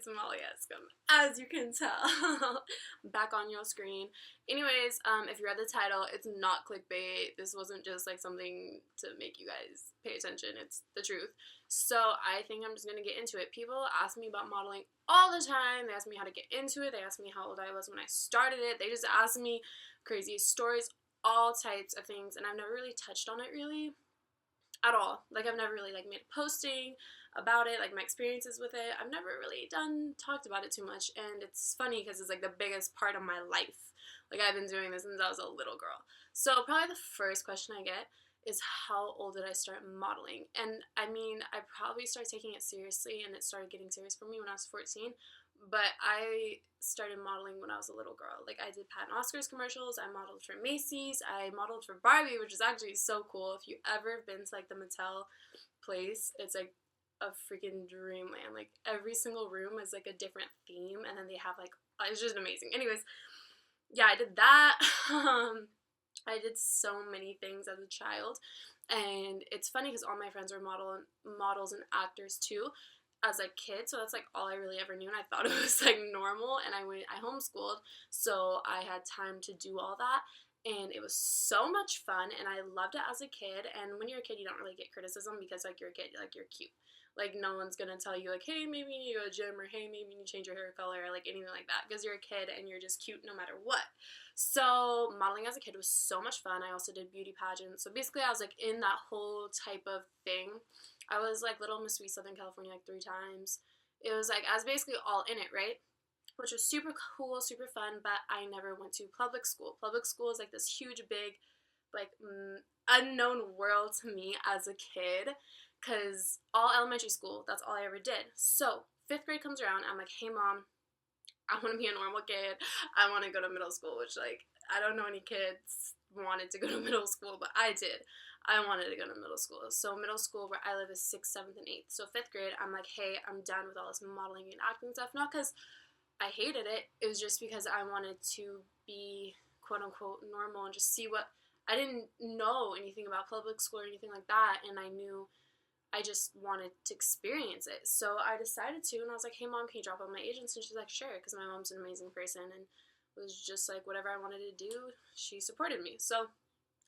it's Molly Eskam, as you can tell. Back on your screen. Anyways, if you read the title, it's not clickbait. This wasn't just like something to make you guys pay attention. It's the truth. So I think I'm just gonna get into it. People ask me about modeling all the time. They ask me how to get into it. They ask me how old I was when I started it. They just ask me crazy stories, all types of things, and I've never really touched on it really at all. Like, I've never really like made a posting about it, like my experiences with it. I've never really talked about it too much, and it's funny because it's like the biggest part of my life. Like, I've been doing this since I was a little girl. So probably the first question I get is, how old did I start modeling? And I mean, I probably started taking it seriously, and it started getting serious for me when I was 14. But I started modeling when I was a little girl. Like, I did Pat and Oscar's commercials, I modeled for Macy's, I modeled for Barbie, which is actually so cool. If you ever been to like the Mattel place, it's like a freaking dreamland. Like, every single room is like a different theme, and then they have like, it's just amazing. Anyways, yeah, I did that. I did so many things as a child, and it's funny because all my friends were models and actors too as a kid, so that's like all I really ever knew, and I thought it was like normal. And I homeschooled, so I had time to do all that, and it was so much fun, and I loved it as a kid. And when you're a kid, you don't really get criticism because like you're a kid, like you're cute. Like, no one's gonna tell you like, hey, maybe you need to go to the gym, or hey, maybe you need to change your hair color, or like anything like that, because you're a kid and you're just cute no matter what. So modeling as a kid was so much fun. I also did beauty pageants, so basically I was like in that whole type of thing. I was like Little Miss Sweet Southern California like 3 times. It was like, I was basically all in it, right? Which was super cool, super fun, but I never went to public school. Public school is like this huge, big, like, unknown world to me as a kid, because all elementary school, that's all I ever did. So 5th grade comes around, I'm like, hey mom, I want to be a normal kid. I want to go to middle school, which, like, I don't know any kids wanted to go to middle school, but I did. I wanted to go to middle school. So middle school where I live is 6th, 7th, and 8th. So 5th grade, I'm like, hey, I'm done with all this modeling and acting stuff. Not because I hated it. It was just because I wanted to be, quote unquote, normal and just see what, I didn't know anything about public school or anything like that, and I knew I just wanted to experience it. So I decided to, and I was like, hey mom, can you drop all my agents? And she's like, sure, because my mom's an amazing person, and was just like, whatever I wanted to do, she supported me. So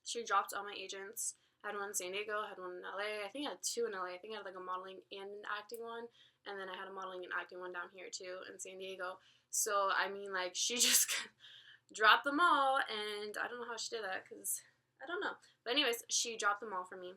she dropped all my agents. I had one in San Diego, I had one in LA. I think I had 2 in LA. I think I had like a modeling and an acting one, and then I had a modeling and acting one down here too in San Diego. So I mean, like, she just dropped them all, and I don't know how she did that, because I don't know. But anyways, she dropped them all for me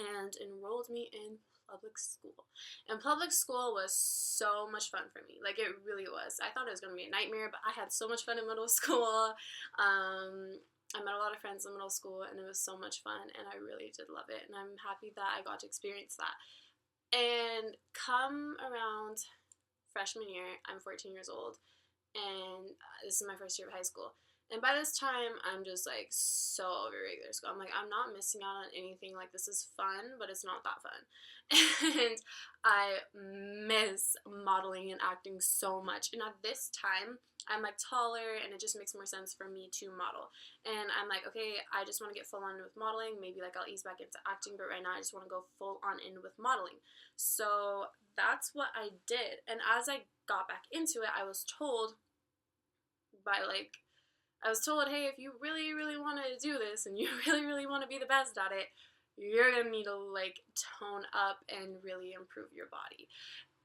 and enrolled me in public school. And public school was so much fun for me. Like, it really was. I thought it was going to be a nightmare, but I had so much fun in middle school. I met a lot of friends in middle school, and it was so much fun, and I really did love it, and I'm happy that I got to experience that. And come around freshman year, I'm 14 years old, and this is my first year of high school. And by this time, I'm just, like, so over regular school. I'm like, I'm not missing out on anything. Like, this is fun, but it's not that fun. And I miss modeling and acting so much. And at this time, I'm, like, taller, and it just makes more sense for me to model. And I'm like, okay, I just want to get full on with modeling. Maybe, like, I'll ease back into acting, but right now I just want to go full on in with modeling. So that's what I did. And as I got back into it, I was told by, like, hey, if you really, really want to do this and you really, really want to be the best at it, you're going to need to, like, tone up and really improve your body.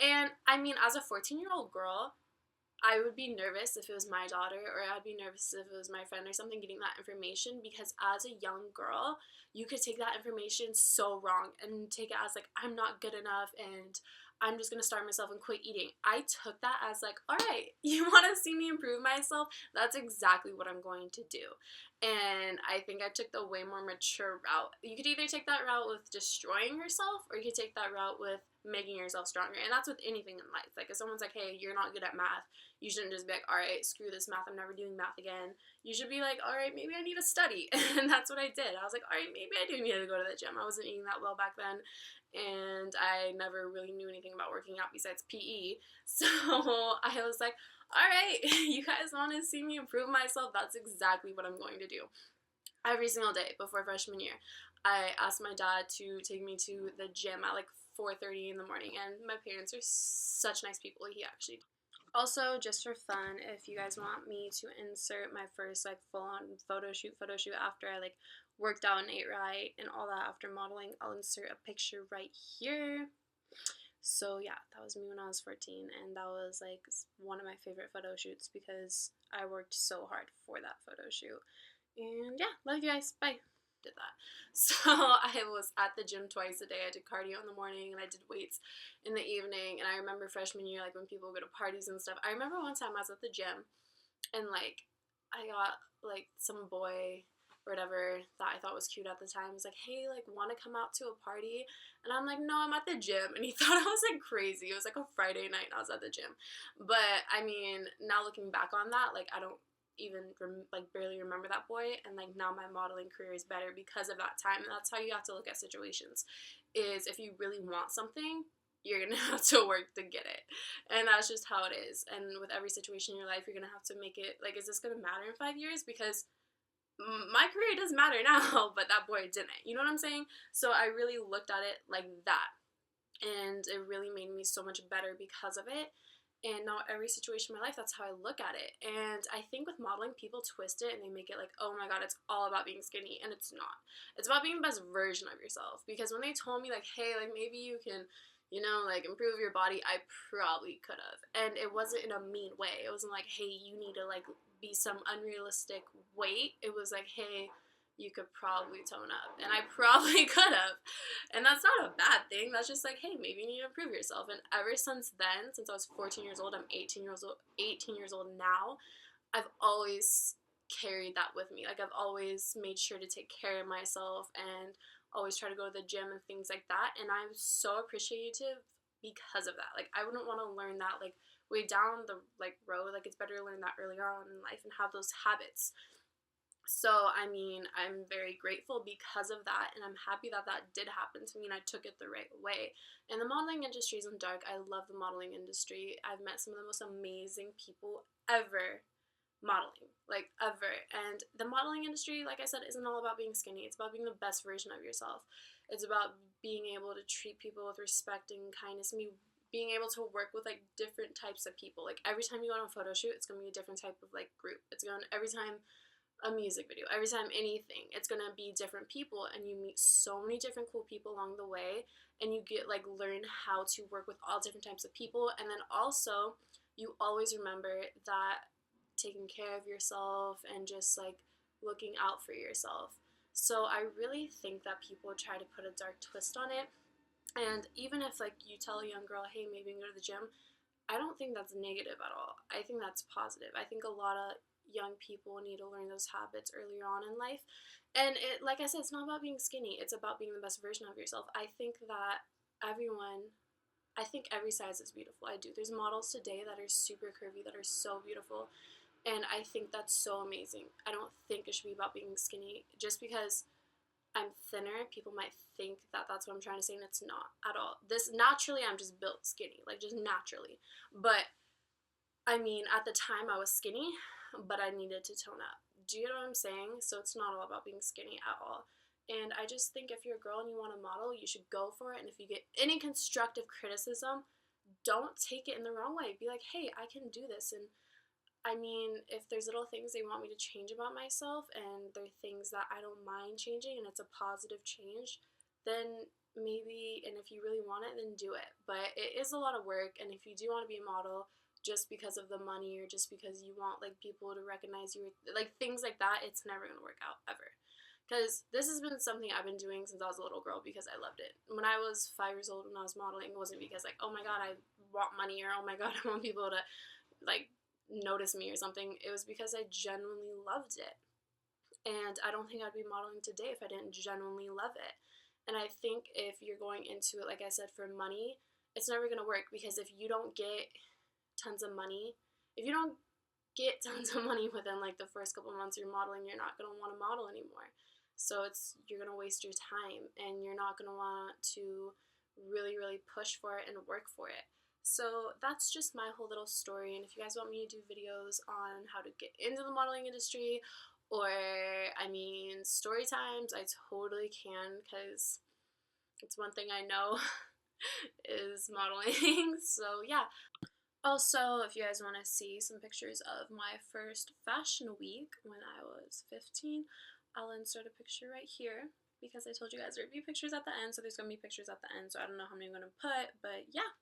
And, I mean, as a 14-year-old girl, I would be nervous if it was my daughter, or I'd be nervous if it was my friend or something getting that information, because as a young girl, you could take that information so wrong and take it as, like, I'm not good enough, and I'm just going to starve myself and quit eating. I took that as, like, all right, you want to see me improve myself? That's exactly what I'm going to do. And I think I took the way more mature route. You could either take that route with destroying yourself, or you could take that route with making yourself stronger. And that's with anything in life. Like, if someone's like, hey, you're not good at math, you shouldn't just be like, all right, screw this math, I'm never doing math again. You should be like, all right, maybe I need to study. And that's what I did. I was like, all right, maybe I do need to go to the gym. I wasn't eating that well back then, and I never really knew anything about working out besides PE. So I was like, all right, you guys want to see me improve myself? That's exactly what I'm going to do. Every single day before freshman year, I asked my dad to take me to the gym at like 4:30 in the morning, and my parents are such nice people. He actually. Also, just for fun, if you guys want me to insert my first like full-on photo shoot after I like worked out and ate right and all that after modeling, I'll insert a picture right here. So yeah, that was me when I was 14, and that was like one of my favorite photo shoots because I worked so hard for that photo shoot. And yeah, love you guys. Bye. Did that. So I was at the gym twice a day. I did cardio in the morning and I did weights in the evening. And I remember freshman year, like when people go to parties and stuff. I remember one time I was at the gym and like I got like some boy or whatever that I thought was cute at the time was like, hey, like want to come out to a party? And I'm like, no, I'm at the gym. And he thought I was like crazy. It was like a Friday night and I was at the gym. But I mean, now looking back on that, like I don't even like barely remember that boy, and like now my modeling career is better because of that time. And that's how you have to look at situations, is if you really want something, you're gonna have to work to get it, and that's just how it is. And with every situation in your life, you're gonna have to make it like, is this gonna matter in 5 years? Because my career does matter now, but that boy didn't, you know what I'm saying? So I really looked at it like that, and it really made me so much better because of it. And now every situation in my life, that's how I look at it. And I think with modeling, people twist it and they make it like, oh my god, it's all about being skinny. And it's not. It's about being the best version of yourself. Because when they told me like, hey, like maybe you can, you know, like improve your body, I probably could have. And it wasn't in a mean way. It wasn't like, hey, you need to like be some unrealistic weight. It was like, hey, you could probably tone up. And I probably could have. And that's not a bad thing. That's just like, hey, maybe you need to improve yourself. And ever since then, since I was 14 years old, I'm 18 years old now, I've always carried that with me. Like I've always made sure to take care of myself and always try to go to the gym and things like that. And I'm so appreciative because of that. Like I wouldn't want to learn that like way down the like road. Like it's better to learn that early on in life and have those habits. So, I mean, I'm very grateful because of that, and I'm happy that that did happen to me and I took it the right way. And the modeling industry isn't dark. I love the modeling industry. I've met some of the most amazing people ever modeling, like ever. And the modeling industry, like I said, isn't all about being skinny. It's about being the best version of yourself. It's about being able to treat people with respect and kindness, and being able to work with like different types of people. Like every time you go on a photo shoot, it's going to be a different type of like group. It's going every time a music video, every time anything, it's gonna be different people, and you meet so many different cool people along the way, and you get like learn how to work with all different types of people. And then also you always remember that taking care of yourself and just like looking out for yourself. So I really think that people try to put a dark twist on it, and even if like you tell a young girl, hey, maybe you can go to the gym, I don't think that's negative at all. I think that's positive. I think a lot of young people need to learn those habits earlier on in life. And it, like I said, it's not about being skinny. It's about being the best version of yourself. I think that I think every size is beautiful. I do. There's models today that are super curvy that are so beautiful. And I think that's so amazing. I don't think it should be about being skinny. Just because I'm thinner, people might think that that's what I'm trying to say, and it's not at all. This naturally, I'm just built skinny, like just naturally. But I mean, at the time I was skinny, but I needed to tone up. Do you know what I'm saying? So it's not all about being skinny at all. And I just think if you're a girl and you want to model, you should go for it. And if you get any constructive criticism, don't take it in the wrong way. Be like, hey, I can do this. And I mean, if there's little things they want me to change about myself and they're things that I don't mind changing and it's a positive change, then maybe, and if you really want it, then do it. But it is a lot of work. And if you do want to be a model, just because of the money or just because you want like people to recognize you, like things like that, it's never gonna work out ever. Because this has been something I've been doing since I was a little girl because I loved it. When I was 5 years old when I was modeling, it wasn't because like, oh my god, I want money, or oh my god, I want people to like notice me or something. It was because I genuinely loved it. And I don't think I'd be modeling today if I didn't genuinely love it. And I think if you're going into it, like I said, for money, it's never gonna work, because if you don't get tons of money, if you don't get tons of money within like the first couple months you're modeling, you're not going to want to model anymore. So you're going to waste your time, and you're not going to want to really push for it and work for it. So that's just my whole little story. And if you guys want me to do videos on how to get into the modeling industry, or I mean story times, I totally can, because it's one thing I know is modeling. So yeah. Also, if you guys want to see some pictures of my first fashion week when I was 15, I'll insert a picture right here because I told you guys there would be pictures at the end, so there's going to be pictures at the end, so I don't know how many I'm going to put, but yeah.